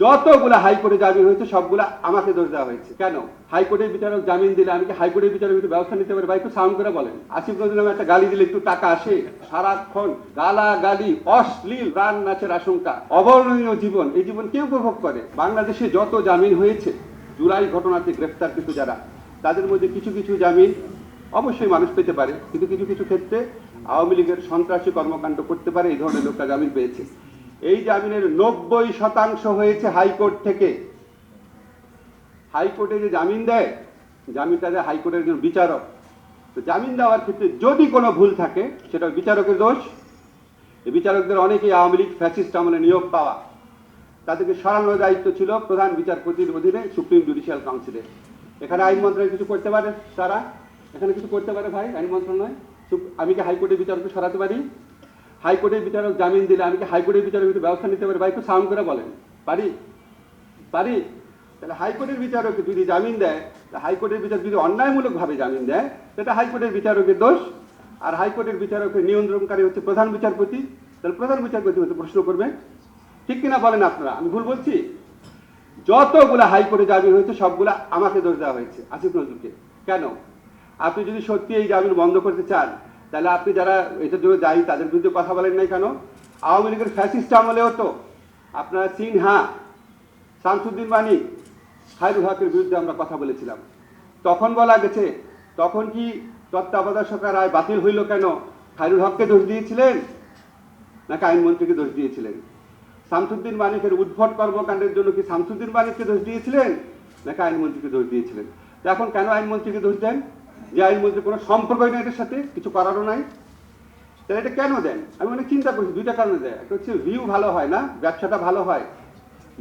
যতগুলা হাইকোর্টে জামিন হয়েছে সবগুলা আমাকে দোষ দেওয়া হয়েছে। কেন? হাইকোর্টের বিচারক জামিন দিলে আমি কি হাইকোর্টের বিচারক একটু ব্যবস্থা নিতে পারি? ভাই একটু সাউন্ড করে বলেন। আসিফ নজরুল নামে একটা গালি দিলে একটু টাকা আসে? সারাক্ষণ গালাগালি, অশ্লীল, প্রাণ নাচের আশঙ্কা, অবর্ণনীয় জীবন, এই জীবন কে উপভোগ করে? বাংলাদেশে যত জামিন হয়েছে জুলাই ঘটনাতে গ্রেফতারকৃত যারা, তাদের মধ্যে কিছু কিছু জামিন অবশ্যই মানুষ পেতে পারে, কিন্তু কিছু কিছু ক্ষেত্রে আওয়ামী লীগের সন্ত্রাসী কর্মকাণ্ড করতে পারে, এই ধরনের লোকটা জামিন পেয়েছে। এই জামিনের 90% হয়েছে হাইকোর্ট থেকে। হাইকোর্টে যে জামিন দেয়, জামিনটা দেয় হাইকোর্টের একজন বিচারক। তো জামিন দেওয়ার ক্ষেত্রে যদি কোনো ভুল থাকে সেটা বিচারকের দোষ। এই বিচারকদের অনেকেই আওয়ামী লীগ ফ্যাসিস্ট আমলে নিয়োগ পাওয়া, তাদেরকে সরানোর দায়িত্ব ছিল প্রধান বিচারপতির অধীনে সুপ্রিম জুডিশিয়াল কাউন্সিলে। এখানে আইন মন্ত্রণালয় কিছু করতে পারে? তারা এখানে কিছু করতে পারে ভাই? আইন মন্ত্রণালয় আমি কি হাইকোর্টের বিচারককে সরাতে পারি? হাইকোর্টের বিচারক জামিন দিলে আমি কি হাইকোর্টের বিচারক একটু ব্যবস্থা নিতে পারি? ভাই একটু সাউন্ড করে বলেন। পারি? পারি? তাহলে হাইকোর্টের বিচারক যদি জামিন দেয়, হাইকোর্টের বিচারক যদি অন্যায়মূলকভাবে জামিন দেয়, সেটা হাইকোর্টের বিচারকের দোষ। আর হাইকোর্টের বিচারকের নিয়ন্ত্রণকারী হচ্ছে প্রধান বিচারপতি। তাহলে প্রধান বিচারপতি হতে প্রশ্ন করবেন, ঠিক কিনা বলেন আপনারা? আমি ভুল বলছি? যতগুলা হাইকোর্টে জামিন হয়েছে সবগুলা আমাকে দোষ দেওয়া হয়েছে, আসিফ নজরুলকে। কেন? আপনি যদি সত্যি এই জামিন বন্ধ করতে চান, তাহলে আপনি যারা এটার জন্য দায়ী তাদের বিরুদ্ধে কথা বলেন নাই কেন? আওয়ামী লীগের ফ্যাসিস্ট আমলেও তো আপনারা সিনহা, শামসুদ্দিন মানিক, খায়রুল হকের বিরুদ্ধে আমরা কথা বলেছিলাম। তখন বলা গেছে, তখন কি তত্ত্বাবধায়ক সরকার রায় বাতিল হইল কেন? খায়রুল হককে দোষ দিয়েছিলেন নাকি আইনমন্ত্রীকে দোষ দিয়েছিলেন? শামসুদ্দিন মানিকের উদ্ভট কর্মকাণ্ডের জন্য কি শামসুদ্দিন মানিককে দোষ দিয়েছিলেন নাকি আইনমন্ত্রীকে দোষ দিয়েছিলেন? তো এখন কেন আইনমন্ত্রীকে দোষ দেন? যে আইনমন্ত্রীর কোনো সম্পর্কই নেই এটার সাথে, কিছু করারও নাই। তাহলে এটা কেন দেন? আমি অনেক চিন্তা করছি, দুইটা কারণে দেয়। একটা হচ্ছে ভিউ ভালো হয় না, ব্যবসাটা ভালো হয়,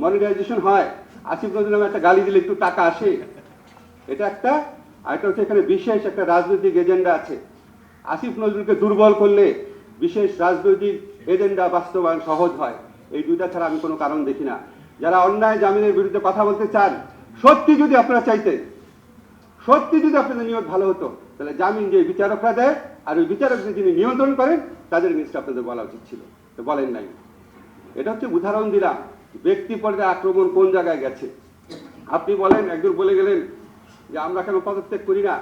মনিটাইজেশন হয়। আসিফ নজরুল নামে একটা গালি দিলে একটু টাকা আসে, এটা একটা। আর একটা হচ্ছে এখানে বিশেষ একটা রাজনৈতিক এজেন্ডা আছে। আসিফ নজরুলকে দুর্বল করলে বিশেষ রাজনৈতিক এজেন্ডা বাস্তবায়ন সহজ হয়। এই দুইটা ছাড়া আমি কোনো কারণ দেখি না। যারা অন্যায় জামিনের বিরুদ্ধে কথা বলতে চান, সত্যি যদি আপনারা চাইতেন, সত্যি যদি আপনাদের নিয়ত ভালো হতো, তাহলে জামিন যে বিচারকরা দেয় আর ওই বিচারকদের যিনি নিয়ন্ত্রণ করেন তাদের জিনিসটা আপনাদের বলা উচিত ছিল, তো বলেন নাই। এটা হচ্ছে উদাহরণ দিলাম ব্যক্তি পর্যায়ে আক্রমণ কোন জায়গায় গেছে। আপনি বলেন, একজন বলে গেলেন যে আমরা কেন পদত্যাগ করি না,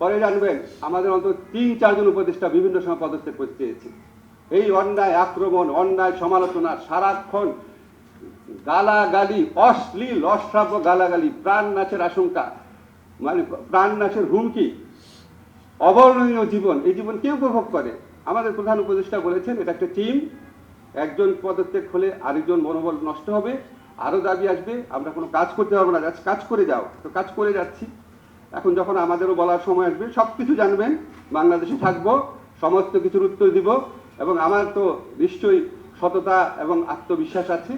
পরে জানবেন আমাদের অন্তত 3-4 জন উপদেষ্টা বিভিন্ন সময় পদত্যাগ করতে চেয়েছে। এই অন্যায় আক্রমণ, অন্যায় সমালোচনা, সারাক্ষণ গালাগালি, অশ্লীল অশ্রাব্য গালাগালি, প্রাণ নাচের আশঙ্কা, মানে প্রাণ নাচের হুমকি, অবর্ণনীয় জীবন, এই জীবন কে উপভোগ করে? আমাদের প্রধান উপদেষ্টা বলেছেন এটা একটা টিম, একজন পদত্যাগ হলে আরেকজন মনোবল নষ্ট হবে, আরো দাবি আসবে, আমরা কোনো কাজ করতে পারবো না, কাজ করে যাও। তো কাজ করে যাচ্ছি। এখন যখন আমাদেরও বলার সময় আসবে, সবকিছু জানবেন, বাংলাদেশে থাকবো, সমস্ত কিছুর উত্তর দিব, এবং আমার তো নিশ্চয়ই সততা এবং আত্মবিশ্বাস আছে,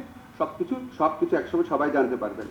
সবকিছু একসময় সবাই জানতে পারবেন।